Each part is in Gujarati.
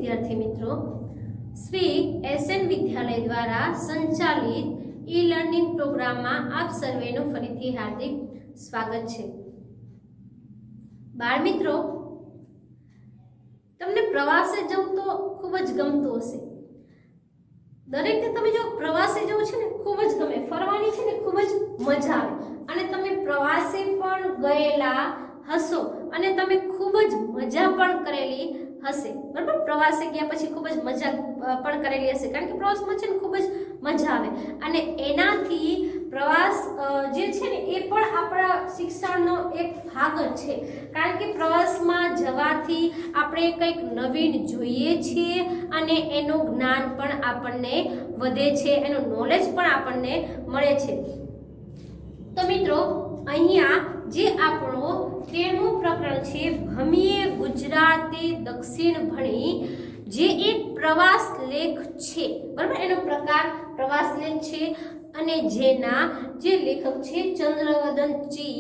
विद्यार्थी मित्रों, श्री एसएन विद्यालय द्वारा संचालित ई लर्निंग प्रोग्राम में आप सर्वेनु फरीथी हार्दिक स्वागत है। बाळ मित्रों, तमने प्रवासे जवुं तो खूब ज गमतुं हशे। दरेकने तमे जो प्रवासे जवुं छे ने खूब ज गमे, फरवानी छे ने खूब ज मजा आवे अने तमे प्रवासे पण गयेला हशो अने तमे खूब ज मजा पण करेली हशे। बराबर, प्रवासे गया पछी खूब ज मजा पण करेली हशे, कारण के प्रवास में छे ने खूब ज मजा आवे अने एनाथी प्रवास जे छे ने ए पण आपणा शिक्षणनो एक भाग ज छे। कारण के प्रवास में जवाथी आपणे कंईक नवीन जोईए छीए अने एनुं ज्ञान पण आपणने वधे छे, एनुं नॉलेज पण आपणने मळे छे। तो मित्रों, अहींया जे आपणो 13मुं प्रकरण छे भमीए गुजराती दक्षिण भणी, जे एक प्रवास लेख छे। बराबर, एनो प्रकार प्रवास लेख छे अने जेना जे लेखक छे चंद्रवदनजी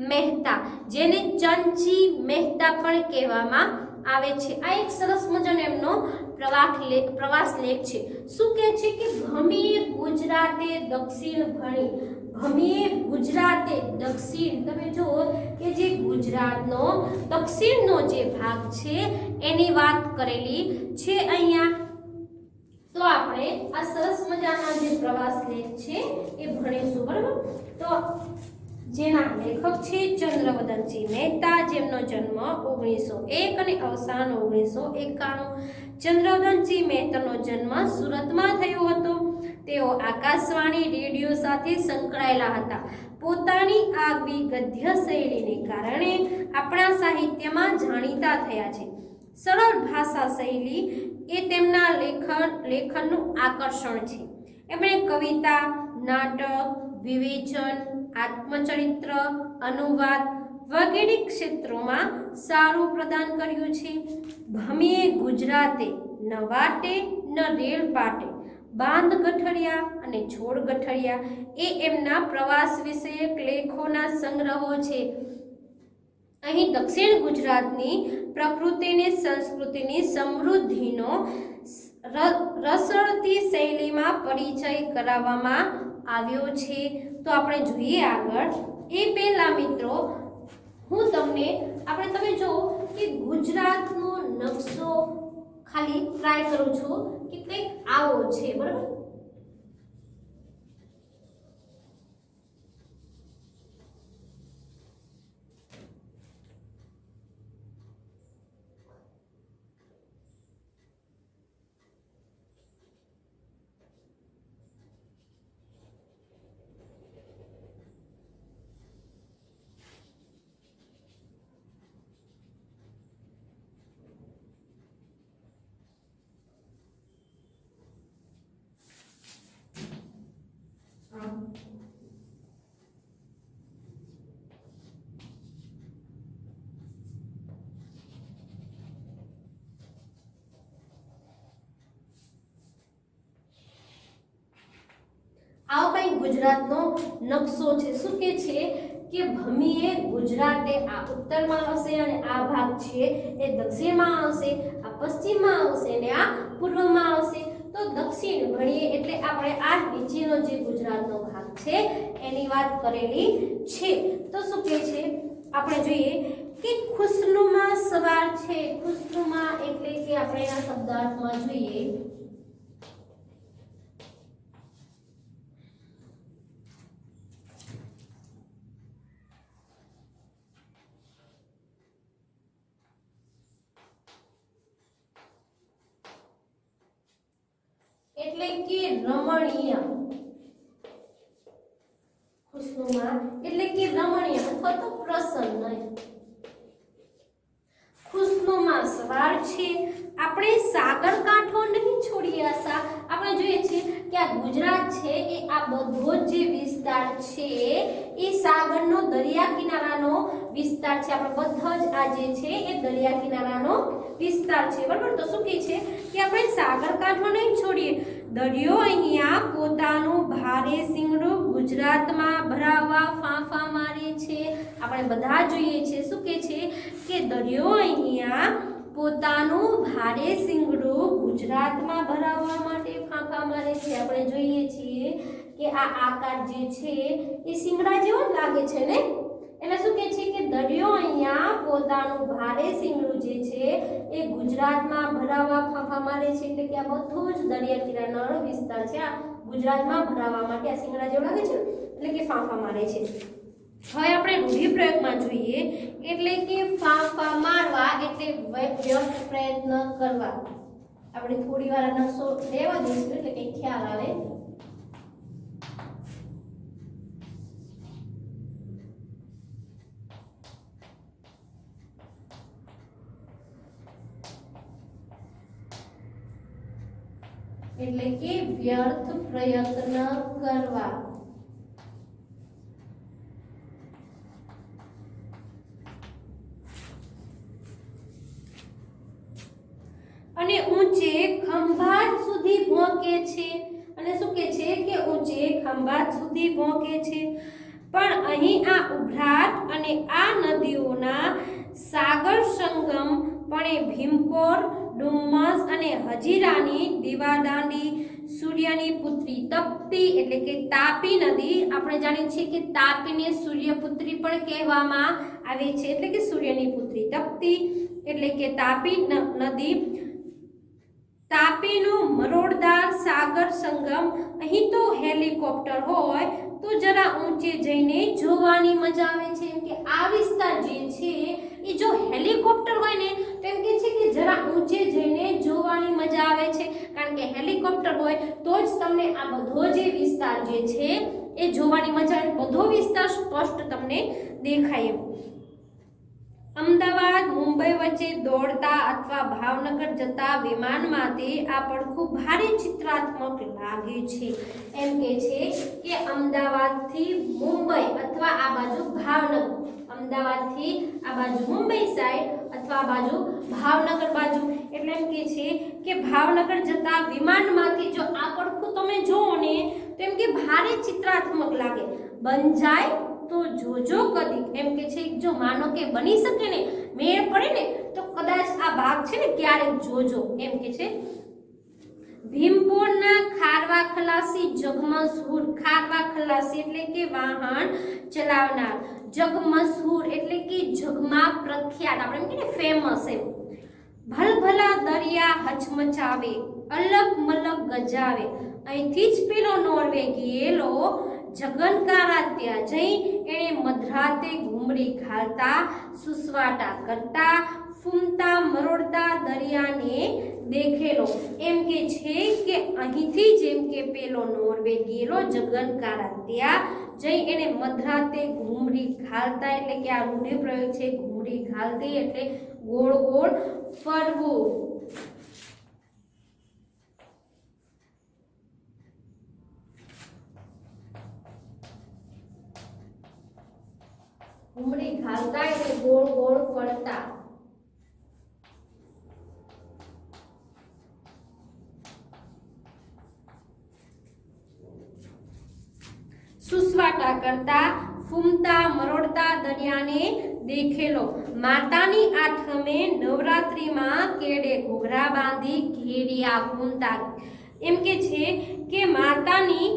मेहता, जेने चंची मेहता पण कहेवामां आवे छे। आ एक सरस मजानो एमनो प्रवास लेख छे। शुं कहे छे के भमीए गुजराते दक्षिण भणी, भमीए गुजराते दक्षिण, तमे जो के जे गुजरातनो दक्षिणनो जे भाग छे एनी वात करेली छे अहींया। तो आपणे आ सरस मजाना जे प्रवास लेख छे ए भणीशुं। बराबर, तो जेना लेखक छे चंद्रवदनजी मेहता, जेमनो जन्म 1901 અને અવસાન 1991। ચંદ્રવદનજી મહેતાનો જન્મ સુરતમાં થયો હતો। તેઓ આકાશવાણી રેડિયો સાથે સંકળાયેલા હતા। પોતાની આગવી ગદ્ય શૈલીને કારણે આપણા સાહિત્યમાં જાણીતા થયા છે। સરળ ભાષા શૈલી એ તેમના લેખનનું આકર્ષણ છે। એમણે કવિતા, નાટક, વિવેચન, આત્મચરિત્ર, अनुवाद वगैरे क्षेत्रों सारू प्रदान कर्યું છે। ભમીએ ગુજરાતે ન વાટે ન રેલ પાટે, બાંધ ગઠડિયા અને છોડ ગઠડિયા એ એમના પ્રવાસ વિષયક લેખોના સંગ્રહો છે। અહીં દક્ષિણ ગુજરાતની પ્રકૃતિની સંસ્કૃતિની સમૃદ્ધિનો રસળતી શૈલીમાં પરિચય કરાવવામાં આવ્યો છે। તો આપણે જોઈએ આગળ। એ પહેલા મિત્રો હું તમને તમે જો કે ગુજરાતનો નકશો ખાલી ટ્રાય કરું છું કે કંઈક આવો છે। બરાબર, આવો કંઈક ગુજરાતનો નકશો છે। શું કે છે કે ભમીએ ગુજરાતે આ ઉત્તરમાં આવશે અને આ ભાગ છે એ દક્ષિણમાં આવશે, આ પશ્ચિમમાં આવશે અને આ પૂર્વમાં આવશે। તો દક્ષિણ ભણીએ એટલે આપણે આ નીચેનો જે ગુજરાતનો ભાગ છે એની વાત કરેલી છે। તો શું કહે છે આપણે જોઈએ કે ખુશનુમા સવાર છે। ખુશનુમા એટલે કે આપણે એના શબ્દાર્થમાં જોઈએ એટલે કે રમણીય। ખુશનુમા એટલે કે રમણીય અથવા તો પ્રસન્ન। ખુશનુમા સવાર છે। આપણે સાગરકાંઠો નહીં છોડીએ આશા। આપણે જોઈએ છે કે આ ગુજરાત છે એ આ બધો જે વિસ્તાર છે એ સાગરનો દરિયા કિનારાનો વિસ્તાર છે। આપણે બધો જ આ જે છે એ દરિયા કિનારાનો વિસ્તાર છે। બરાબર, તો શું કહે છે કે આપણે સાગરકાંઠો નહીં છોડીએ। દરિયો અહીંયા પોતાનું ભારે સિંગડું ગુજરાતમાં ભરાવવા ફાંફા મારે છે। આપણે બધા જોઈએ છે શું કહે છે કે દરિયો અહીંયા પોતાનું ભારે શિંગડું ગુજરાતમાં ભરાવવા માટે ફાંફા મારે છે। આપણે જોઈએ છીએ કે આ આકાર જે છે એ શિંગડા જેવો જ લાગે છે ને, એટલે શું કહે છે કે દરિયો અહીંયા પોતાનું ભારે શિંગડું જે છે એ ગુજરાતમાં ભરાવવા ફાંફા મારે છે। એટલે કે આ બધો જ દરિયા કિનારાનો વિસ્તાર છે આ ગુજરાતમાં ભરાવવા માટે આ શિંગડા જેવો લાગે છે, એટલે કે ફાંફા મારે છે। હવે આપણે રૂઢિપ્રયોગમાં જોઈએ, એટલે કે ફાંફા મારવા એટલે વ્યર્થ પ્રયત્ન કરવા। આપણે થોડી વાર નકશો લેવા દઈશું એટલે કે ખ્યાલ આવે। એટલે કે વ્યર્થ પ્રયત્ન કરવા। અને ઊંચે ખંભાત સુધી ભોંકે છે, અને શું કે છે કે ઊંચે ખંભાત સુધી ભોંકે છે। પણ અહીં આ ઉભરાટ અને આ નદીઓના સાગર સંગમ પણ ભીમપોર, ડુમ્મસ અને હજીરાની દીવાદાંડી, સૂર્યની પુત્રી તપ્તી એટલે કે તાપી નદી, આપણે જાણીએ છીએ કે તાપીને સૂર્યપુત્રી પણ કહેવામાં આવે છે, એટલે કે સૂર્યની પુત્રી તપ્તી એટલે કે તાપી નદી, તાપીનું મરોડદાર સાગર સંગમ। અહીં તો હેલિકોપ્ટર હોય તો જરા ઊંચે જઈને જોવાની મજા આવે છે, એમ કે આ વિસ્તાર જે છે એ જો હેલિકોપ્ટર હોય ને તો એમ કે છે કે જરા ઊંચે જઈને જોવાની મજા આવે છે, કારણ કે હેલિકોપ્ટર હોય તો જ તમને આ બધો જે વિસ્તાર જે છે એ જોવાની મજા આવે, બધો વિસ્તાર સ્પષ્ટ તમને દેખાય। અમદાવાદ મુંબઈ વચ્ચે દોડતા અથવા ભાવનગર જતા વિમાનમાંથી આ પડખું ભારે ચિત્રાત્મક લાગે છે। એમ કે છે કે અમદાવાદથી મુંબઈ અથવા આ બાજુ ભાવનગર, અમદાવાદથી આ બાજુ મુંબઈ સાઈડ અથવા આ બાજુ ભાવનગર બાજુ, એટલે એમ કે છે કે ભાવનગર જતા વિમાનમાંથી જો આ પડખું તમે જોવો ને તો એમ કે ભારે ચિત્રાત્મક લાગે। બંજાય તો જોજો કદી, એમ કે છે જો માનો કે બની શકે ને, મેળ પડે ને તો કદાચ આ ભાગ છે ને ક્યારેક જોજો, એમ કે છે। ભીમપોરના ખારવા ખલાસી જગમશહૂર, ખારવા ખલાસી એટલે કે વાહન ચલાવનાર, જગમશહૂર એટલે કે જગમાં પ્રખ્યાત, આપણે એમ કે ફેમસ એમ। ભલભલા દરિયા હચમચાવે, અલગ મલક ગજાવે, અહીંથી જ પેલો નોર્વે ગયેલો જગનકારા ત્યાં જઈ એણે મધરાતે ઘૂમડી ઘાલતા, સુસવાટા કરતા, ફૂમતા મરોડતા દરિયાને દેખેલો। એમ કે છે કે અહીંથી જેમ કે પેલો નોર્વે ગયેલો જગનકારા ત્યાં જઈ એણે મધરાતે ઘૂમડી ઘાલતા, એટલે કે આ રૂઢિપ્રયોગ છે ઘૂમડી ઘાલતી એટલે ગોળ ગોળ ફરવું। ઘૂમડી ઘાલતા એટલે ગોળ ગોળ ફરતા। સુસવાટા કરતા, ફૂમતા મરોડતા દરિયાને દેખેલો। માતાની આઠમે નવરાત્રીમાં કેડે ઘૂઘરા બાંધી ઘેરિયા ઘૂમતા, એમ કે છે કે માતાની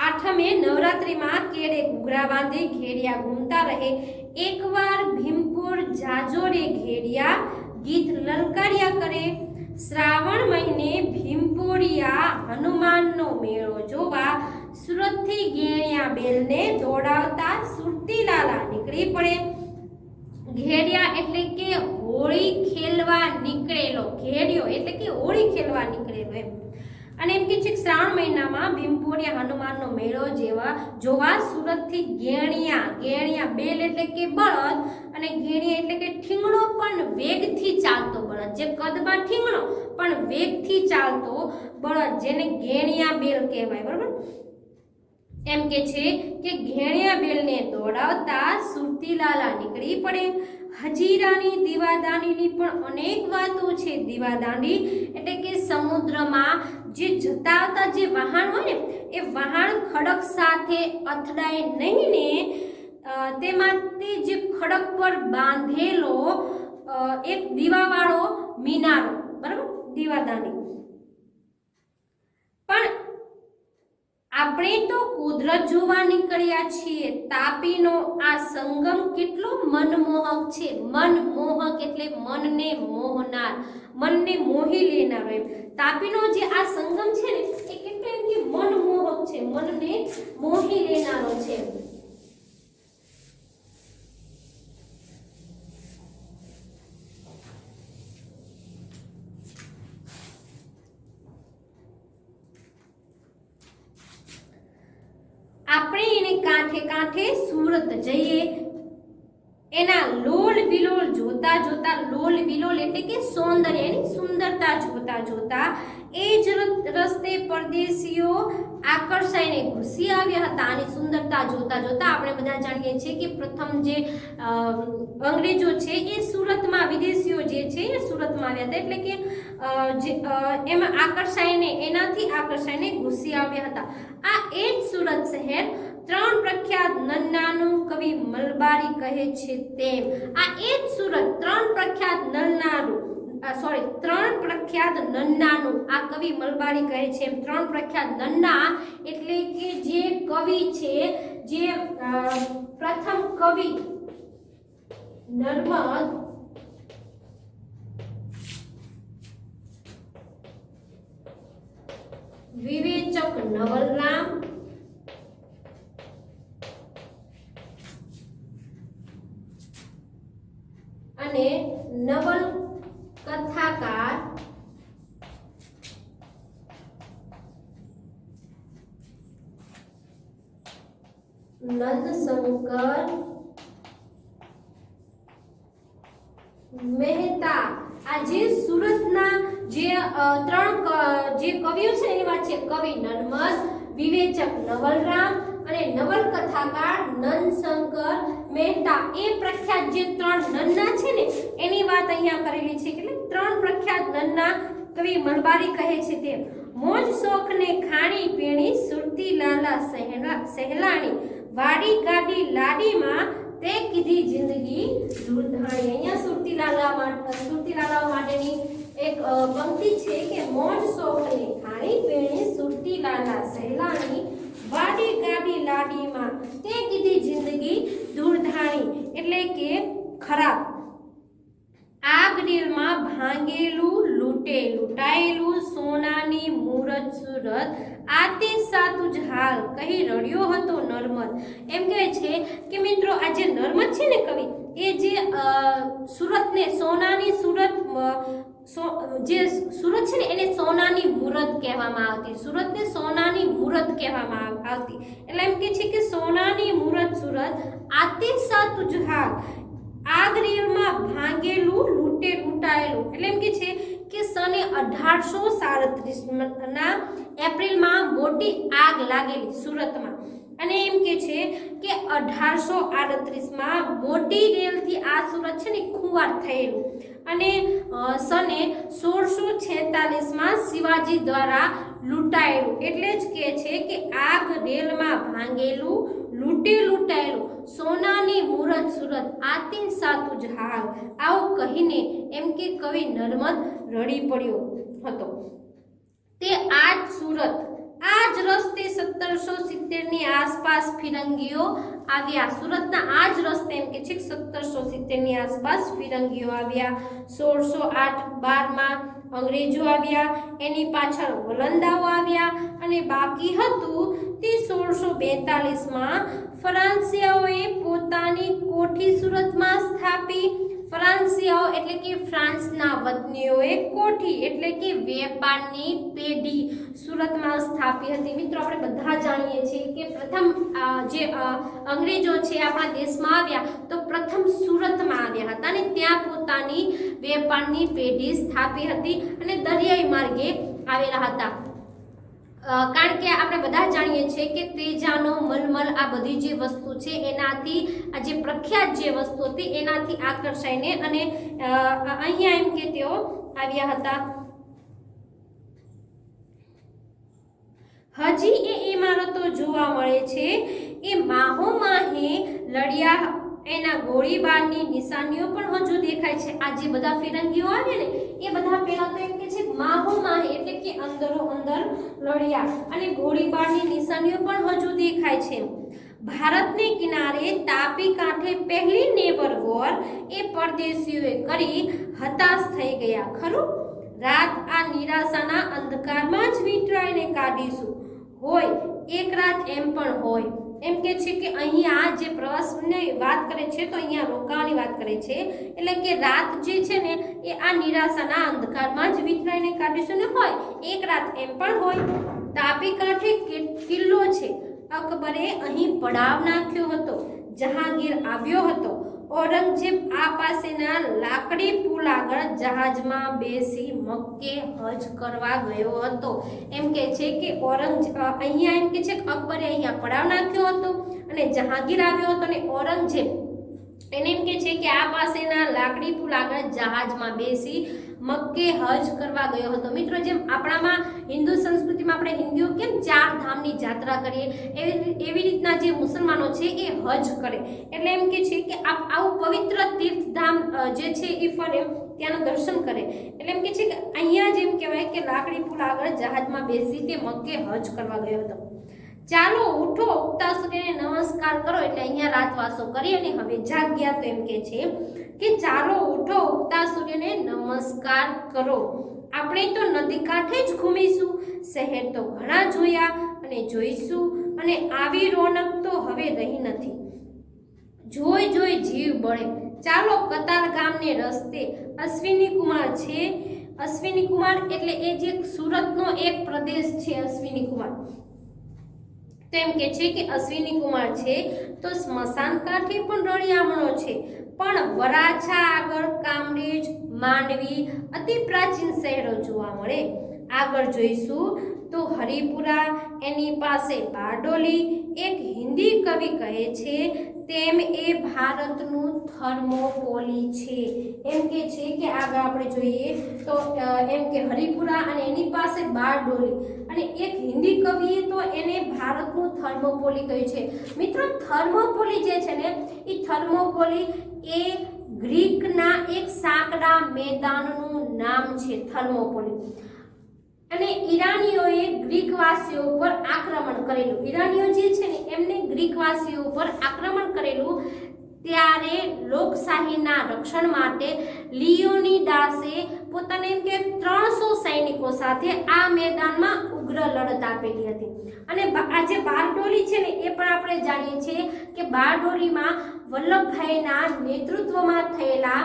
આઠમે નવરાત્રીમાં કેડે ઘૂઘરા બાંધી ઘેરિયા ઘૂમતા રહે। એકવાર ભીમપુર જાજોરે ઘેરિયા ગીત લલકાર્યા કરે। શ્રાવણ મહિને ભીમપુરિયા હનુમાનનો મેળો જોવા સુરતથી ગેણિયા બેલને દોડાવતા સુરતીલાલા નીકળી પડે। ઘેરિયા એટલે કે હોળી ખેલવા નીકળેલો, ઘેરિયો એટલે કે હોળી ખેલવા નીકળેલો એમ। અને એમ કે છે કે શ્રાવણ મહિનામાં ભીમપુરિયા હનુમાનનો મેળો જોવા સુરતથી ગેણિયા બેલ એટલે કે બળદ, અને ઘેરિયા એટલે કે ઠીંગણો પણ વેગથી ચાલતો બળદ, જે કદમાં ઠીંગણો પણ વેગથી ચાલતો બળદ, જેને ગેણિયા બેલ કહેવાય, બરાબર। એમ કે છે કે ઘેણિયા બેલને દોડાવતા સુરતીલાલા નીકળી પડે। હજીરાની દીવાદાંડીની પણ અનેક વાતો છે। દીવાદાંડી એટલે કે સમુદ્રમાં જે જતા આવતા જે વહાણ હોય ને એ વહાણ ખડક સાથે અથડાય નહીં ને તે માટે જે ખડક પર બાંધેલો એક દીવાવાળો મિનારો, બરાબર, દીવાદાંડી. પણ આપણે તો કુદરત જોવા નીકળ્યા છીએ. તાપીનો આ સંગમ કેટલો મનમોહક છે. મનમોહક એટલે મનને મોહનાર, મનને મોહી લેનારો. એમ તાપીનો જે આ સંગમ છે ને એ કેટલો એમ કે મનમોહક છે, મનને મોહી લેનારો છે. આપણે એને કાંઠે કાંઠે સુરત જઈએ, એના લોલ વિલોલ જોતા જોતા, લોલ વિલોલ એટલે કે સૌંદર્ય, એની સુંદરતા જોતા જોતા એ જ રસ્તે પરદેશીઓ આકર્ષાઈને ઘૂસી આવ્યા હતા. આની સુંદરતા જોતા જોતા આપણે બધા જાણીએ છીએ કે પ્રથમ જે અંગ્રેજો છે એ સુરતમાં, વિદેશીઓ જે છે એ સુરતમાં આવ્યા હતા, એટલે કે એમાં આકર્ષાઈને, એનાથી આકર્ષાઈને ઘૂસી આવ્યા હતા. આ એ જ સુરત શહેર ત્રણ પ્રખ્યાત નન્નાનું કવિ મલબારી કહે છે તેમ. આ એ જ સુરત ત્રણ પ્રખ્યાત નન્નાનું આ કવિ મલબારી કહે છે એમ. ત્રણ પ્રખ્યાત નન્ના એટલે કે જે કવિ છે, જે પ્રથમ કવિ નર્મદ, વિવેચક નવલરામ, અને નવલ કથાકાર નંદશંકર મહેતા. આ જે સુરતના જે ત્રણ જે કવિઓ છે એની વાત છે. કવિ નર્મદ, વિવેચક નવલરામ અને નવલકથાકાર નંદશંકર મહેતા. એ પ્રખ્યાત જે ત્રણ નન્ના છે ને એની વાત અહીંયા કરેલી છે. એટલે ત્રણ પ્રખ્યાત નન્ના કવિ મલબારી કહે છે તે. મોજ શોખને ખાણી પીણી સુરતી લાલા સહેલાણી, વાડી ગાડી લાડીમાં તે કીધી જિંદગી દૂરધાણી. અહીંયા સુરતી લાલાઓ માટેની એક પંક્તિ છે કે મોજ શોખને ખાણી પીણી સુરતી લાલા સહેલાણી, વાડી ગાડી લાડીમાં તે કીધી જિંદગી દૂરધાણી. એટલે કે ખરાબ. આગ રેલમાં ભાંગેલું લૂંટાયેલું સોનાની મૂરત સુરત, આતે સાતું જ હાલ કહી રડ્યો હતો નર્મદ. એમ કહે છે કે મિત્રો આ જે નર્મદ છે ને કવિ, એ જે સુરતને સોનાની જે સુરત છે ને એને સોનાની મૂરત કહેવામાં આવતી. સુરતને સોનાની મૂરત કહેવામાં આવતી. એટલે એમ કે છે કે સોનાની મૂરત સુરત, આતે સાતું જ હાલ, આગ રેલમાં ભાંગેલું લૂંટાયેલું. એટલે એમ કે છે કે સને 1837 ના એપ્રિલમાં મોટી આગ લાગેલી સુરતમાં. અને એમ કે છે કે 1838માં મોટી રેલથી આ સુરત છે ને ખુવાર થયેલું. અને સને 1646માં શિવાજી દ્વારા લૂંટાયેલું. એટલે જ કે છે કે આગ રેલમાં ભાંગેલું લૂંટાયેલું સોનાની મૂરત સુરત, આતે સાતું જ હાલ. આવું કહીને એમ કે કવિ નર્મદ રડી પડ્યો હતો. તે આ જ સુરત, આ જ રસ્તે 1770 ની આસપાસ ફિરંગીઓ આવ્યા. સુરતના આ જ રસ્તે એમ કે છે 1770 ની આસપાસ ફિરંગીઓ આવ્યા. 1608-12માં અંગ્રેજો આવ્યા, એની પાછળ વલંદાઓ આવ્યા, અને બાકી હતું તે 1642માં ફ્રાન્સિયાઓએ પોતાની કોઠી સુરતમાં સ્થાપી. ફ્રાન્સિયાઓ એટલે કે ફ્રાન્સના વતનીઓએ કોઠી એટલે કે વેપારની પેઢી સુરતમાં સ્થાપી હતી. મિત્રો આપણે બધા જાણીએ છીએ કે પ્રથમ જે અંગ્રેજો છે આપણા દેશમાં આવ્યા તો પ્રથમ સુરતમાં આવ્યા હતા અને ત્યાં પોતાની વેપારની પેઢી સ્થાપી હતી અને દરિયાઈ માર્ગે આવેલા હતા. કારણ કે આપણે બધા જાણીએ છીએ કે તેજાનો, મલમલ, આ બધી જે વસ્તુ છે એનાથી આ જે પ્રખ્યાત જે વસ્તુ હતી એનાથી આકર્ષાઈને અને અહીંયા એમ કે તેઓ આવ્યા હતા. હજી એ ઇમારતો જોવા મળે છે. એ માહોમાહે એના ગોળીબારની નિશાનીઓ પણ હજુ દેખાય છે. આ જે બધા ફિરંગીઓ આવે ને એ બધા પહેલા તો એમ કે છે માહોમાં એટલે કે અંદરો અંદર લડ્યા અને ગોળીબારની નિશાનીઓ પણ હજુ દેખાય છે. ભારતને કિનારે તાપી કાંઠે પહેલી નેવર વોર એ પરદેશીઓએ કરી હતાશ થઈ ગયા. ખરું, રાત આ નિરાશાના અંધકારમાં જ વીંટળાઈને કાઢીશું. હોય એક રાત એમ પણ હોય. એમ કે છે કે અહીંયા જે પ્રવાસની વાત કરે છે તો અહીંયા રોકાવાની વાત કરે છે, એટલે કે રાત જે છે ને એ આ નિરાશાના અંધકારમાં જ વીંટળાઈને કાઢીશું ને હોય એક રાત એમ પણ હોય. તાપી કાંઠે કિલ્લો છે. અકબરે અહીં પડાવ નાખ્યો હતો. જહાંગીર આવ્યો હતો. ઔરંગઝેબ આ પાસેના લાકડી પુલ આગળ જહાજમાં બેસી મક્કે હજ કરવા ગયો હતો. એમ કે છે કે અહીંયા એમ કે છે કે અકબરે અહીંયા પડાવ નાખ્યો હતો અને જહાંગીર આવ્યો હતો અને ઔરંગઝેબ એને એમ કે છે કે આ પાસેના લાકડી પુલ આગળ જહાજમાં બેસી મક્કે હજ કરવા ગયો હતો. મિત્રો, જેમ આપણામાં હિન્દુ સંસ્કૃતિમાં આપણે હિન્દુઓ કેમ 4 ધામની યાત્રા કરીએ એવી રીતના જે મુસલમાનો છે એ હજ કરે. એટલે એમ કે છે કે આવું પવિત્ર તીર્થધામ જે છે એ ફરે, ત્યાંનું દર્શન કરે. એટલે એમ કે છે કે અહીંયા જેમ કહેવાય કે લાકડી પુલ આગળ જહાજમાં બેસી તે મક્કે હજ કરવા ગયો હતો. ચાલો ઉઠો, ઉગતા સૂર્યને નમસ્કાર કરો. એટલે અહીંયા રાતવાસો કરી અને હવે જાગ્યા. તો એમ કે છે કે ચાલો ઉઠો, ઉગતા સૂર્યને નમસ્કાર કરો. આપણે તો નદી કાંઠે જ ઘૂમીશું. શહેર તો ઘણા જોયા અને જોઈશું, અને આવી રોનક તો હવે રહી નથી. જોઈ જોઈ જીવ બળે. ચાલો કતાર ગામને રસ્તે. અશ્વિની કુમાર છે. અશ્વિની કુમાર એટલે એ જે સુરતનો એક પ્રદેશ છે અશ્વિની કુમાર. તો એમ કે છે કે અશ્વિની કુમાર છે તો સ્મશાન કાંઠે પણ રળિયામણો છે. પણ વરાછા આગળ કામરેજ, માંડવી અતિ પ્રાચીન શહેરો જોવા મળે. આગળ જોઈશું તો હરિપુરા, એની પાસે બારડોલી. એક હિન્દી કવિ કહે છે તેમ એ ભારતનું થર્મોપોલી છે. એમ કે છે કે આગળ આપણે જોઈએ તો એમ કે હરિપુરા અને એની પાસે બારડોલી, અને એક હિન્દી કવિએ તો એને ભારતનું થર્મોપોલી કહ્યું છે. મિત્રો, થર્મોપોલી જે છે ને એ થર્મોપોલી એ ગ્રીકના એક સાંકડા મેદાનનું નામ છે થર્મોપોલી. અને ઈરાનીઓએ ગ્રીકવાસીઓ પર આક્રમણ કરેલું. ઈરાનીઓ જે છે ને એમને ગ્રીકવાસીઓ પર આક્રમણ કરેલું ત્યારે લોકશાહીના રક્ષણ માટે લિયોનિડાસે પોતાને એમ કે 300 સૈનિકો સાથે આ મેદાનમાં ઉગ્ર લડત આપેલી હતી. અને આ જે બારડોલી છે ને એ પણ આપણે જાણીએ છીએ કે બારડોલીમાં વલ્લભભાઈના નેતૃત્વમાં થયેલા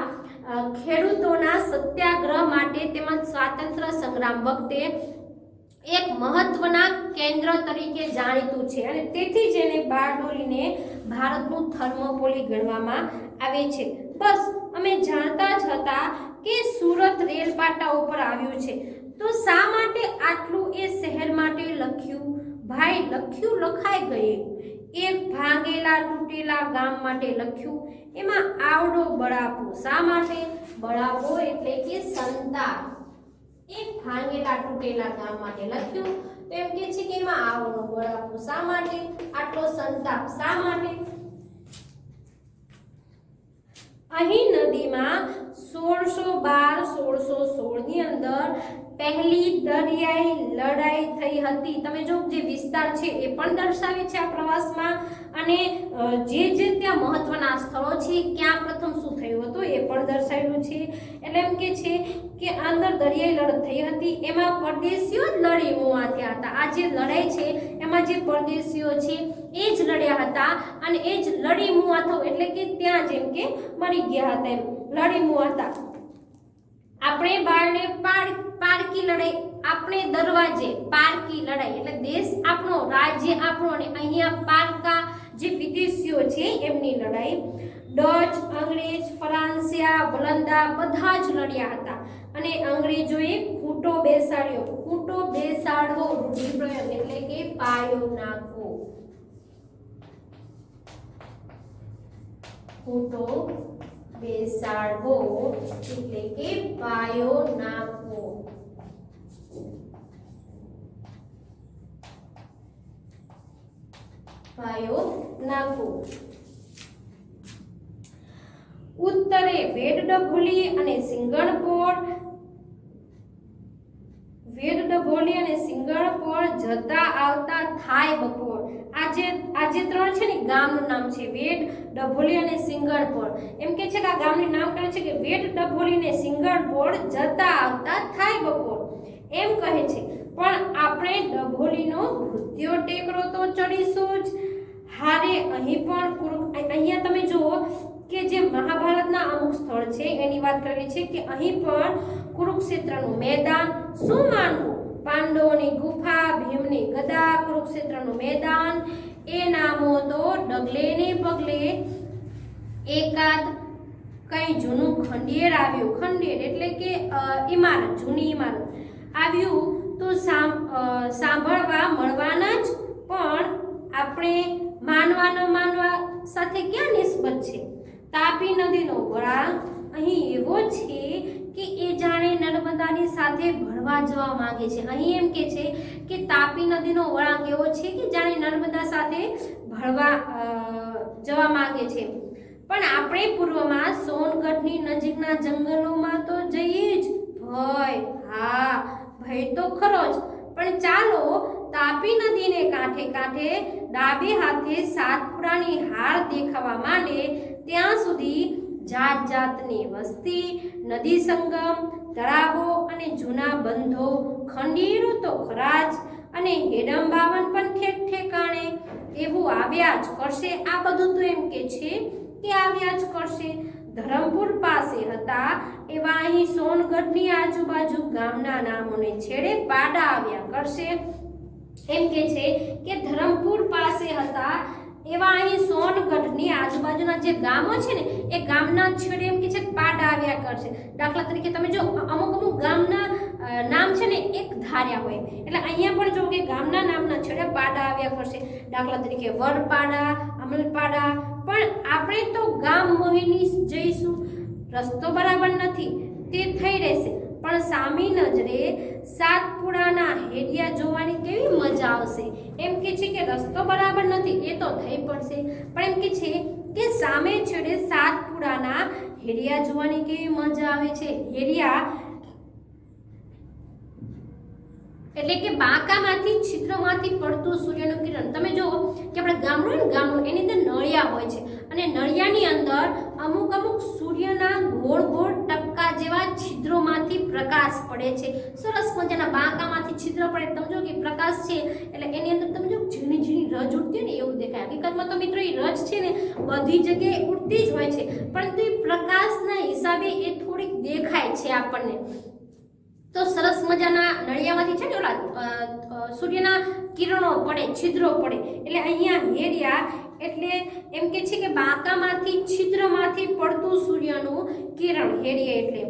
ખેડૂતોના સત્યાગ્રહ માટે તેમજ સ્વાતંત્ર્ય સંગ્રામ વખતે એક મહત્વના કેન્દ્ર તરીકે જાણીતું છે, અને તેથી જ એને બારડોલીને ભારતનું થર્મોપોલી ગણવામાં આવે છે. બસ અમે જાણતા જ હતા કે સુરત રેલ પાટા ઉપર આવ્યું છે, તો શા માટે આટલું એ શહેર માટે લખ્યું? ભાઈ, લખ્યું લખાઈ ગયું. એક ભાંગેલા તૂટેલા ગામ માટે લખ્યું. એમાં આવડો બળાપો. શા માટે? બળાપો એટલે કે સંતાપ. એક ભાંગેલા તૂટેલા ગામ માટે લખ્યું. તો એમ કે છે કે એમાં આવડો બળાપો. શા માટે? આટલો સંતાપ શા માટે? અહીં નદીમાં 1612-1616 ની અંદર પહેલી દરિયાઈ લડાઈ થઈ હતી. તમે જો જે વિસ્તાર છે એ પણ દર્શાવે છે આ પ્રવાસમાં, અને જે ત્યાં મહત્વના સ્થળો છે ક્યાં પ્રથમ શું થયું હતું એ પણ દર્શાવેલું છે. એટલે એમ કે છે કે અંદર દરિયાઈ લડત થઈ હતી. એમાં પરદેશીઓ લડી મુવા થયા હતા. આ જે લડાઈ છે એમાં જે પરદેશીઓ છે એ જ લડ્યા હતા, અને એ જ લડી મુવા થયું એટલે કે ત્યાં જેમ કે મરી ગયા હતા, એમ લડી મુવા હતા. આપણે બારણે પારકી લડાઈ, આપણે દરવાજે પારકી લડાઈ એટલે દેશ આપણો, રાજ્ય આપણો, અને અહીંયા પારકા જે વિદેશીઓ છે એમની લડાઈ. ડચ, અંગ્રેજ, ફરાંસિયા, વલંદા બધા જ લડ્યા હતા, અને અંગ્રેજોએ ખૂંટો બેસાડ્યો. ખૂંટો બેસાડવો રૂઢિપ્રયોગ એટલે કે પાયો નાખવો. ખૂંટો બેસાડવો એટલે કે પાયો નાખવો. પાયો નાખવો. ઉત્તરે વેડ ડભોલી અને સિંગણપોળ જતા આવતા થાય બપોર. આ જે ત્રણ છે ને ગામનું નામ છે, વેડ, ડભોલી અને સિંગણપોળ. એમ કે છે કે આ ગામનું નામ કહે છે કે વેડ, ડભોલી અને સિંગણપોળ જતા આવતા થાય બપોર. એમ કહે છે. પણ આપણે ડભોલીનો ભૂત્યો ટેકરો તો ચડીશું જ. હારે અહીં પણ અહીંયા તમે જુઓ કે જે મહાભારતના અમુક સ્થળ છે એની વાત કરેલી છે કે અહીં પણ કુરુક્ષેત્રનું મેદાન શું માનવું, પાંડવોની ગુફા, ભીમની ગદા, કુરુક્ષેત્રનું મેદાન, એ નામો તો ડગલે ને પગલે. એકાદ કઈ જૂનું ખંડેર આવ્યું, ખંડેર એટલે કે ઇમારત, જૂની ઇમારત આવ્યું તો સાંભળવા મળવાના જ. પણ આપણે માનવા ન માનવા સાથે ક્યાં નિસ્બત છે? તાપી નદીનો વળાંક અહીં એવો છે કે એ જાણે નર્મદાની સાથે ભળવા જવા માંગે છે. અહીં એમ કે છે કે તાપી નદીનો વળાંક એવો છે કે જાણે નર્મદા સાથે ભળવા જવા માંગે છે. પણ આપણે પૂર્વમાં સોનગઢની નજીકના જંગલોમાં તો જઈએ જ. હા, ભય તો ખરો જ. પણ ચાલો તાપી નદીને કાંઠે કાંઠે ડાબે હાથે સાતપુડાની હાર દેખાવા માંડે ત્યાં સુધી જાત જાતની વસ્તી, નદી સંગમ, તળાવો અને જૂના બંધો, ખંડેરો તો ખરા જ, અને હેડંબાવન પણ ઠેક ઠેકાણે એવું આવ્યા જ કરશે. આ બધું તો એમ કે છે કે આવ્યા જ કરશે. ધરમપુર પાસે હતા એવા અહીં સોનગઢની આજુબાજુ ગામના નામોને છેડે પાડા આવ્યા કરશે. એમ કે છે કે ધરમપુર પાસે હતા એવા અહીં સોનગઢની આજુબાજુના જે ગામો છે ને એ ગામના છેડે એમ કે છે પાડા આવ્યા કરશે. દાખલા તરીકે તમે જો અમુક ગામના નામ છે ને એક ધાર્યા હોય, એટલે અહીંયા પણ જો કે ગામના નામના છેડે પાડા આવ્યા કરશે. દાખલા તરીકે વરપાડા, અમલપાડા. પણ આપણે તો ગામ મોહિની જઈશું, રસ્તો બરાબર નથી તે થઈ રહેશે. પણ સામી નજરે સાતપુડાના હેડિયા જોવાની કેવી મજા આવશે. એમ કે છે કે રસ્તો બરાબર નથી એ તો થઈ પડશે, પણ એમ કે છે કે સામે છેડે સાતપુડાના હેડિયા જોવાની કેવી મજા આવે છે. હેડિયા એટલે કે બાંકામાંથી છિદ્રમાંથી પડતું સૂર્યનું કિરણ. તમે જો કે આપણે ગામડું ને ગામડું એની અંદર નળિયા હોય છે અને નળિયાની અંદર અમુક સૂર્યના ગોળ ગોળ ટપકા જેવા છિદ્રોમાંથી પ્રકાશ પડે છે. સરસ મજાના બાંકામાંથી છિદ્ર પડે. તમે જો કે પ્રકાશ છે એટલે એની અંદર તમે જો ઝીણી ઝીણી રજ ઉડતી ને એવું દેખાય. હકીકતમાં તો મિત્રો એ રજ છે ને બધી જગ્યાએ ઉડતી જ હોય છે, પરંતુ એ પ્રકાશના હિસાબે એ થોડીક દેખાય છે આપણને. તો સરસ મજાના નળિયામાંથી છે ને ઓલા સૂર્યના કિરણો પડે, છિદ્રો પડે. એટલે અહીંયા હેરિયા એટલે એમ કે છે કે બાંકામાંથી છિદ્રમાંથી પડતું સૂર્યનું કિરણ, હેરિયા એટલે.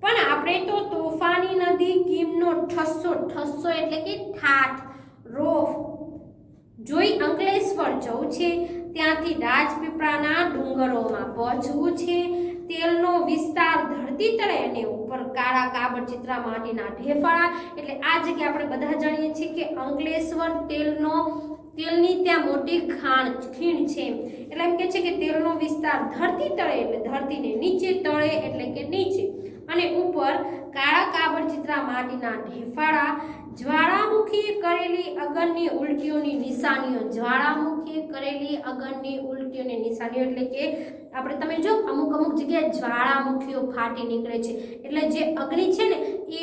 પણ આપણે તો તોફાની નદી કીમનો ઠસ્સો એટલે કે ઠાઠ, રોફ જોઈ અંકલેશ્વર જવું છે, ત્યાંથી રાજપીપળાના ડુંગરોમાં પહોંચવું છે. તેલનો વિસ્તાર ધરતી તળે અને ઉપર કાળા કાબળ ચિત્રા માટીના ઢેફાળા. એટલે આ જગ્યા આપણે બધા જાણીએ છીએ કે અંકલેશ્વર તેલની ત્યાં મોટી ખીણ છે. એટલે એમ કે છે કે તેલનો વિસ્તાર ધરતી તળે એટલે ધરતીને નીચે, તળે એટલે કે નીચે, અને ઉપર કાળા કાબળ ચિત્રા માટીના ઢેફાળા. જ્વાળામુખીએ કરેલી અગનની ઉલટીઓની નિશાનીઓ. જ્વાળામુખીએ કરેલી અગનની ઉલટીઓની નિશાનીઓ એટલે કે આપણે તમે જો અમુક જગ્યાએ જ્વાળામુખીઓ ફાટી નીકળે છે. એટલે જે અગ્નિ છે ને એ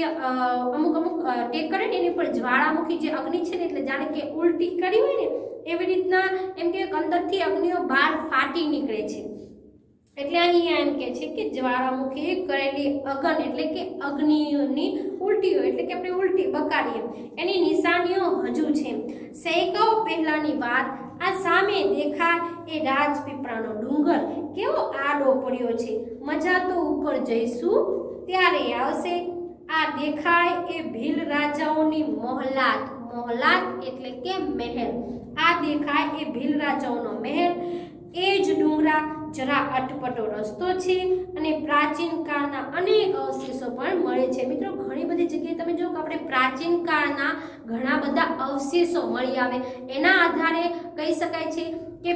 અમુક ટેક કરે ને એની પર જ્વાળામુખી જે અગ્નિ છે ને એટલે જાણે કે ઉલટી કરી હોય ને એવી રીતના એમ કે અંદરથી અગ્નિઓ બહાર ફાટી નીકળે છે. એટલે અહીંયા એમ કે છે કે જ્વાળામુખીએ કરેલી અગન એટલે કે અગ્નિની ઉલટીઓ એટલે કે આપણે ઉલટી બકાડીએ એની નિશાનીઓ હજુ છે. સૈકાઓ પહેલાની વાત, આ સામે દેખાય એ રાજપીપળાનો ડુંગર કેવો આડો પડ્યો છે. મજા તો ઉપર જઈશું ત્યારે આવશે. આ દેખાય એ ભીલ રાજાઓની મોહલાત એટલે કે મહેલ. આ દેખાય એ ભીલ રાજાઓનો મહેલ. એ જ ડુંગરા જરા અટપટો રસ્તો છે અને પ્રાચીન કાળના અનેક અવશેષો પણ મળે છે મિત્રો ઘણી બધી જગ્યાએ તમે જો કે આપણે પ્રાચીન કાળના ઘણા બધા અવશેષો મળી આવે એના આધારે કહી શકાય છે કે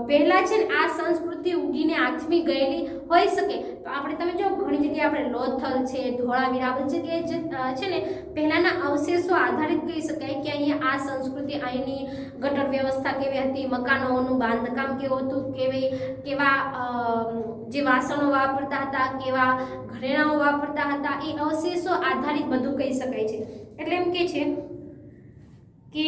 પહેલા છે ને આ સંસ્કૃતિ ઉગીને આથમી ગયેલી હોઈ શકે તો આપણે તમે જો ઘણી જગ્યાએ આપણે લોથલ છે ધોળાવીરા બધી જગ્યાએ છે ને પહેલાના અવશેષો આધારિત કહી શકાય કે અહીંયા આ સંસ્કૃતિ અહીંની ગટર વ્યવસ્થા કેવી હતી મકાનોનું બાંધકામ કેવું હતું કેવા જે વાસણો વાપરતા હતા કેવા ઘરેણાઓ વાપરતા હતા એ અવશેષો આધારિત બધું કહી શકાય છે એટલે એમ કે છે કે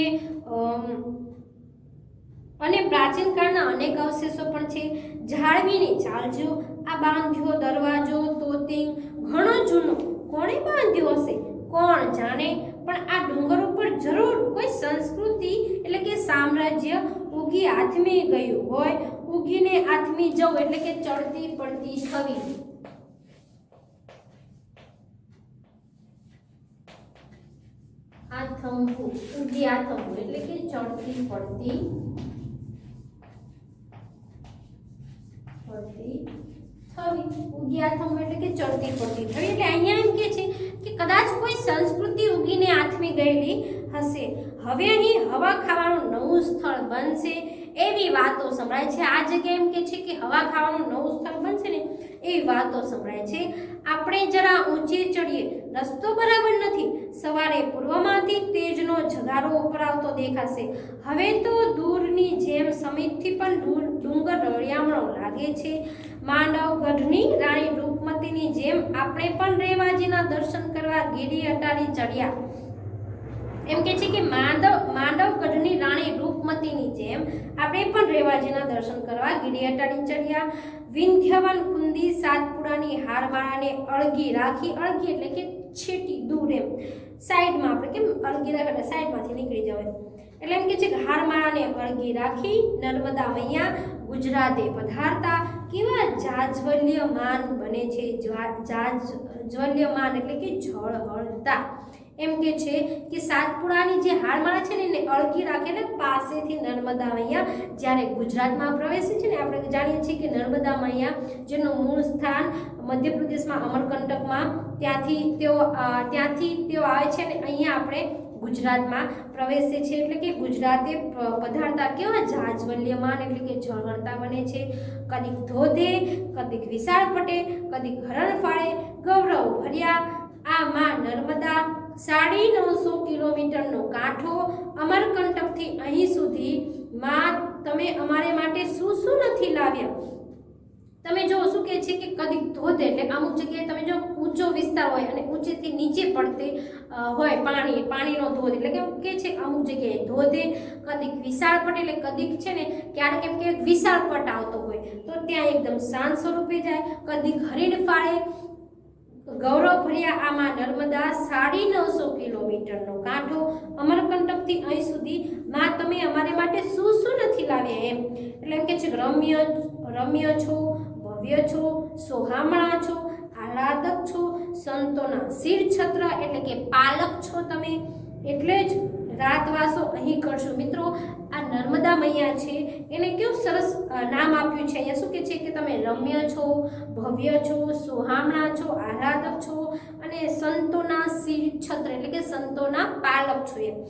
અને પ્રાચીન કાળના અનેક અવશેષો પણ છે જાળવીને ચાલજો આ બાંધ્યો દરવાજો તોતિંગ ઘણો જૂનો કોણે બાંધ્યો હશે કોણ જાણે પણ આ ડુંગર ઉપર જરૂર કોઈ સંસ્કૃતિ એટલે કે સામ્રાજ્ય ઉગી આથમી ગયું હોય ઉગીને આથમી જવું એટલે કે ચડતી પડતી થવી આથમવું ઉગી આથમવું એટલે કે ચડતી પડતી થવી ઉગી આથમવું એટલે કે ચડતી પડતી થવી એટલે અહીંયા એમ કે છે કે કદાચ કોઈ સંસ્કૃતિ ઉગીને આથમી ગયેલી હશે હવે અહીં હવા ખાવાનું નવું સ્થળ બનશે એવી વાતો સંભળાય છે આ જગ્યાએ એમ કે છે કે હવા ખાવાનું નવું સ્થળ બનશે ને એવી વાતો સંભળાય છે આપણે જરા ઊંચે ચડીએ રસ્તો બરાબર નથી સવારે પૂર્વમાંથી તેજનો જગારો ઉપર આવતો દેખાશે હવે તો દૂરની જેમ સમીપથી પણ ડુંગર રળિયામણો લાગે છે માંડવગઢની રાણી રૂપમતીની જેમ આપણે પણ રેવાજીના દર્શન કરવા ગીરી અટારી ચડ્યા એમ કે છે કે માંડવગઢની રાણી રૂપમતીની જેમ આપણે પણ રેવાજીના દર્શન કરવા ગીરી અટારી ચડ્યા વિંધ્યવન કુંદી સાતપુડાની હારમાળાને અળગી રાખી અળગી એટલે કે છેટી દૂર એમ સાઈડમાં આપણે કેમ અળગી રાખે સાઈડમાંથી નીકળી જવાય એટલે એમ કે છે કે હારમાળાને અળગી રાખી નર્મદા મૈયા ગુજરાતે પધારતા કેવા જાજ્વલ્યમાન બને છે જાજ્વલ્યમાન એટલે કે ઝળહળતા એમ કે છે કે સાતપુડાની જે હારમાળા છે ને એને અળગી રાખે એટલે પાસેથી નર્મદા મૈયા જ્યારે ગુજરાતમાં પ્રવેશે છે ને આપણે જાણીએ છીએ કે નર્મદા મૈયા જેનું મૂળ સ્થાન મધ્યપ્રદેશમાં અમરકંટકમાં ત્યાંથી તેઓ આવે છે અને અહીંયા આપણે ગુજરાતમાં પ્રવેશે છે એટલે કે ગુજરાતે પધારતા કેવા જાજ્વલ્યમાન એટલે કે ઝળહળતા બને છે કદીક ધોધે કદીક વિશાળ પટે કદીક હરણફાળે ગૌરવ ભર્યા આ માં નર્મદા 950 કિલોમીટરનો કાંઠો અમરકંટકથી અહીં સુધી માં તમે અમારે માટે શું નથી લાવ્યા તમે જો શું કહે છે કે કદીક ધોધે એટલે અમુક જગ્યાએ તમે જો ઊંચો વિસ્તાર હોય અને ઊંચેથી નીચે પડતે હોય પાણીનો ધોધ એટલે કે છે અમુક જગ્યાએ ધોધે કદીક વિશાળ પટ એટલે કદીક છે ને ક્યારેક એમ કે વિશાળ પટ આવતો હોય તો ત્યાં એકદમ શાંત સ્વરૂપે જાય કદીક હરીણ ફાળે ગૌરવ ભર્યા આમાં નર્મદા 950 કિલોમીટરનો કાંઠો અમરકંટકથી અહીં સુધી માં તમે અમારે માટે શું નથી લાવ્યા એમ એટલે એમ કે છે રમ્ય છો ભવ્ય છો સોહામણા છો આહલાદક છો સંતોના શિર છત્ર એટલે કે પાલક છો તમે એટલે જ રાતવાસો અહીં કરશો મિત્રો આ નર્મદા મૈયા છે એને કેવું સરસ નામ આપ્યું છે અહીંયા શું કે છે કે તમે રમ્ય છો ભવ્ય છો સોહામણા છો આહલાદક છો અને સંતોના શિર છત્ર એટલે કે સંતોના પાલક છો એમ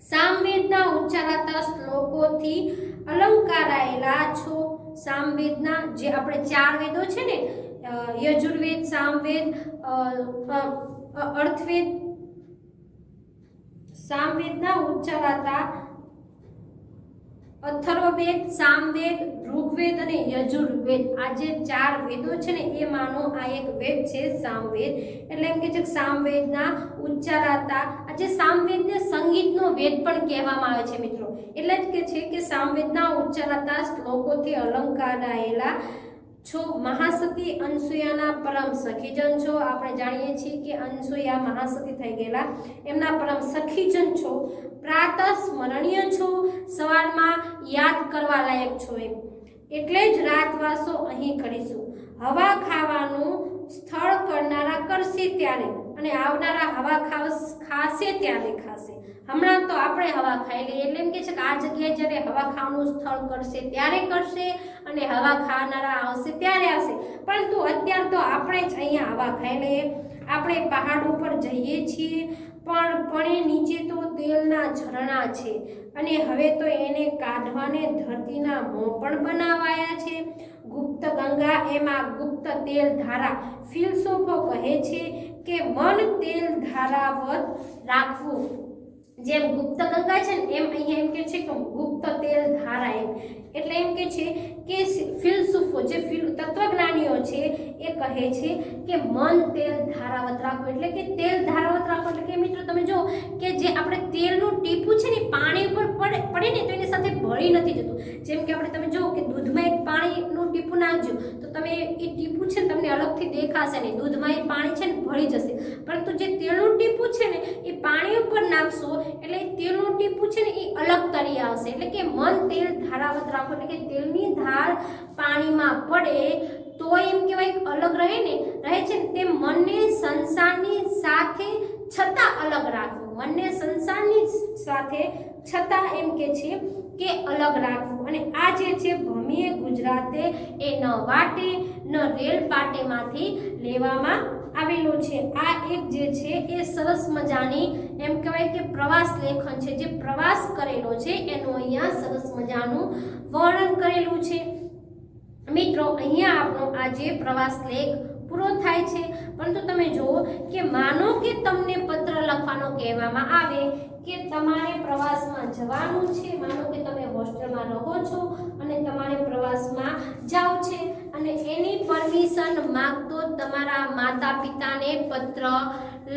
સામવેદના ઉચ્ચારાતા શ્લોકોથી અલંકારાયેલા છો સામવેદના જે આપણે 4 વેદો છે ને યજુર્વેદ સામવેદ અર્થવેદ સામવેદના ઉચ્ચારાતા અથર્વવેદ સામવેદ ઋગ્વેદ અને યજુર્વેદ આ જે 4 વેદો છે ને એમાંનો આ એક વેદ છે સામવેદ એટલે એમ કે છે સામવેદના ઉચ્ચારાતા આ જે સામવેદને સંગીતનો વેદ પણ કહેવામાં આવે છે મિત્રો એટલે જ કે છે કે સામવેદના ઉચ્ચારાતા શ્લોકોથી અલંકારાયેલા છો મહાસતી અનસુયાના પરમ સખીજન છો આપણે જાણીએ છીએ કે અનસુયા મહાસતી થઈ ગયેલા એમના પરમ સખીજન છો પ્રાતઃ સ્મરણીય છો સવારમાં યાદ કરવા લાયક છો એમ એટલે જ રાતવાસો અહીં કરીશું હવા ખાવાનું સ્થળ કરનારા કરશે ત્યારે અને આવનારા હવા ખાશે ત્યારે ખાશે. હમણાં તો આપણે હવા ખાઈ લઈએ એટલે એમ કે છે કે આ જગ્યાએ જ્યારે હવા ખાવાનું સ્થળ કરશે ત્યારે કરશે અને હવા ખાનારા આવશે ત્યારે આવશે. પરંતુ અત્યારે તો આપણે જ અહીંયા હવા ખાઈ લઈએ. આપણે પહાડ ઉપર જઈએ છીએ પણ નીચે તો તેલના ઝરણા છે અને હવે તો એને કાઢવાને ધરતીના મોં પણ બનાવાયા છે. ગુપ્ત ગંગા એમાં ગુપ્ત તેલ ધારા. ફિલસૂફો કહે છે કે મન તેલ ધારાવત રાખવું. જેમ ગુપ્ત ગંગા છે ને એમ અહીંયા એમ કે છે કે ગુપ્ત તેલ ધારા. એમ એટલે એમ કે છે કે ફિલસૂફો જે તત્વજ્ઞાનીઓ છે એ કહે છે કે મન તેલ ધારાવત રાખવું. એટલે કે તેલ ધારાવત રાખવું એટલે કે મિત્રો તમે જો કે જે આપણે તેલનું ટીપું છે ને પાણી ઉપર પડે ને તો એની સાથે ભળી નથી જતું. જેમ કે આપણે તમે જો કે દૂધમાં એક પાણીનું ટીપું નાખજો તો તમે એ ટીપું છે ને તમને અલગથી દેખાશે નહીં. દૂધમાં એ પાણી છે ને ભળી જશે. પરંતુ જે તેલનું ટીપું છે ને એ પાણી ઉપર નાખશો એટલે તેલનું ટીપું છે ને એ અલગ તરી આવશે. એટલે કે મન તેલ ધારાવત રાખો એટલે કે તેલની ધાર પાણીમાં પડે તો એમ કહેવાય અલગ રહે છે ને તે મનને સંસારની સાથે છતાં અલગ રાખવું. મનને સંસારની સાથે છતાં એમ કે છે કે અલગ રાખવું. અને આ જે છે ભમીએ ગુજરાતે એ ન વાટે ન રેલ પાટેમાંથી લેવામાં આવેલો છે. આ એક જે છે એ સરસ મજાની એમ કહેવાય કે પ્રવાસ લેખન છે. જે પ્રવાસ કરેલો છે એનું અહીંયા સરસ મજાનું વર્ણન કરેલું છે. મિત્રો અહીંયા આપણો આ જે પ્રવાસ લેખ પૂરો થાય છે. પરંતુ તમે જુઓ કે માનો કે તમને પત્ર લખવાનો કહેવામાં આવે કે તમારે પ્રવાસમાં જવાનું છે. માનો કે તમે હોસ્ટેલમાં રહો છો અને તમારે પ્રવાસમાં જાવ છે અને એની પરમિશન માંગતો તમારા માતા પિતાને પત્ર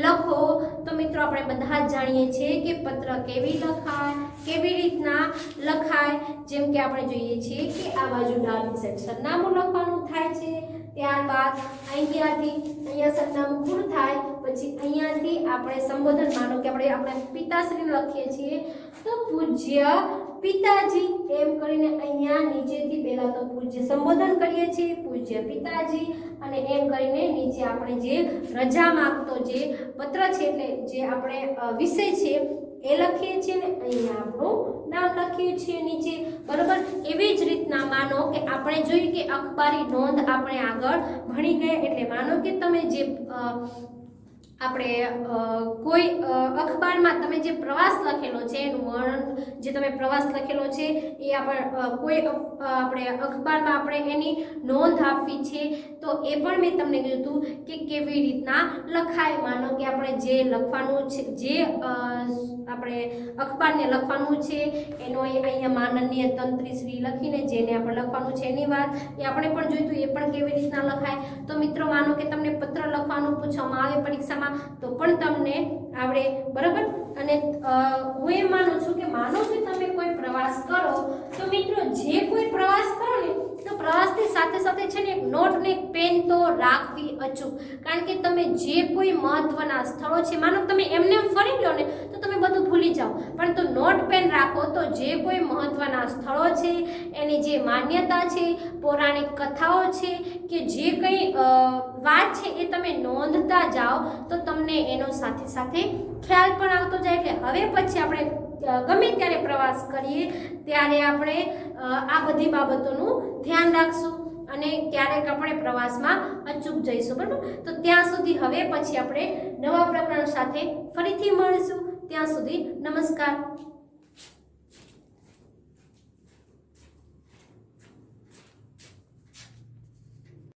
લખો. તો મિત્રો આપણે બધા જ જાણીએ છીએ કે પત્ર કેવી લખાય, કેવી રીતના લખાય. જેમ કે આપણે જોઈએ છીએ કે આ બાજુ ડાબી સાઈડ સરનામું લખવાનું થાય છે. ત્યારબાદ અહીંયા સરનામું પૂરું થાય પછી અહીંયાથી આપણે સંબોધન માનો કે આપણે પિતાશ્રીને લખીએ છીએ તો પૂજ્ય પિતાજી એમ કરીને અહીંયા નીચેથી પહેલા તો પૂજ્ય સંબોધન કરીએ છીએ પૂજ્ય પિતાજી અને એમ કરીને નીચે આપણે જે રજા માંગતો જે પત્ર છે એટલે જે આપણે વિષય છે એ લખીએ છીએ ને અહીંયા આપણું નામ લખીએ છીએ નીચે. બરોબર. એવી જ રીતના માનો કે આપણે જોઈએ કે અખબારી નોંધ આપણે આગળ ભણી ગયા એટલે માનો કે તમે જે આપણે કોઈ અખબારમાં તમે જે પ્રવાસ લખેલો છે એનું વર્ણન જે તમે પ્રવાસ લખેલો છે એ કોઈ આપણે અખબારમાં આપણે એની નોંધ આપવી છે તો એ પણ મેં તમને કીધું હતું કે કેવી રીતના લખાય. માનો કે આપણે જે લખવાનું છે જે આપણે અખબારને લખવાનું છે એનો અહીંયા માનનીય તંત્રીશ્રી લખીને જેને આપણે લખવાનું છે એની વાત એ આપણે પણ જોઈતું એ પણ કેવી રીતના લખાય. તો મિત્રો માનો કે તમને પત્ર લખવાનું પૂછવામાં આવે પરીક્ષામાં તો પણ તમને આવડે. બરાબર. અને હું એમ માનું છું કે માનો કે તમે કોઈ પ્રવાસ કરો તો મિત્રો જે કોઈ પ્રવાસ કરો ને તો પ્રવાસની સાથે સાથે છે ને એક નોટ ને એક પેન તો રાખવી અચૂક. કારણ કે તમે જે કોઈ મહત્વના સ્થળો છે માનો તમે એમને ફરી લો ને તો તમે બધું ભૂલી જાઓ. પરંતુ નોટ પેન રાખો તો જે કોઈ મહત્વના સ્થળો છે એની જે માન્યતા છે પૌરાણિક કથાઓ છે કે જે કંઈ વાત છે એ તમે નોંધતા જાઓ તો તમને એનો સાથે સાથે ખ્યાલ પણ આવતો જાય. એટલે હવે પછી આપણે ગમે ત્યારે પ્રવાસ કરીએ ત્યારે આપણે આ બધી બાબતોનું ધ્યાન રાખશું અને ક્યારેક આપણે પ્રવાસમાં અચૂક જઈશું. બરાબર. તો ત્યાં સુધી હવે પછી આપણે નવા પ્રકરણ સાથે ફરીથી મળીશું. ત્યાં સુધી નમસ્કાર.